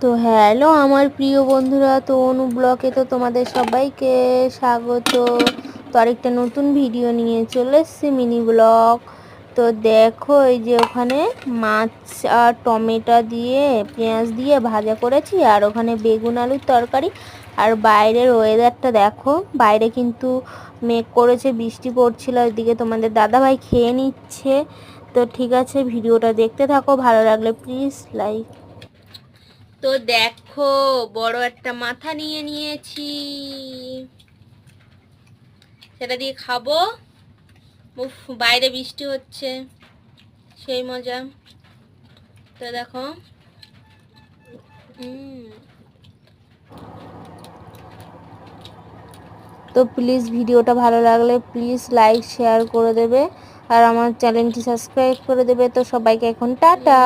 তো হ্যালো আমার প্রিয় বন্ধুরা, তো অনু ব্লগে তো তোমাদের সবাইকে স্বাগত। তো আরেকটা নতুন ভিডিও নিয়ে চলে এসেছি, মিনি ব্লগ। তো দেখো এই যে ওখানে মাছ আর টমেটো দিয়ে পেঁয়াজ দিয়ে ভাজা করেছি, আর ওখানে বেগুন আলুর তরকারি। আর বাইরের ওয়েদারটা দেখো, বাইরে কিন্তু মেঘ করেছে, বৃষ্টি পড়ছিল, এদিকে তোমাদের দাদাভাই খেয়ে নিচ্ছে। তো ঠিক আছে, ভিডিওটা দেখতে থাকো, ভালো লাগলে প্লিজ লাইক। তো দেখো, বড় একটা মাথা নিয়ে নিয়েছি, সেটা দিয়ে খাবো। উফ, বাইরে বৃষ্টি হচ্ছে, সেই মজা। তো দেখো, তো প্লিজ ভিডিওটা ভালো লাগলে প্লিজ লাইক শেয়ার করে দেবে, আর আমার চ্যানেলটি সাবস্ক্রাইব করে দেবে। তো সবাইকে এখন টাটা।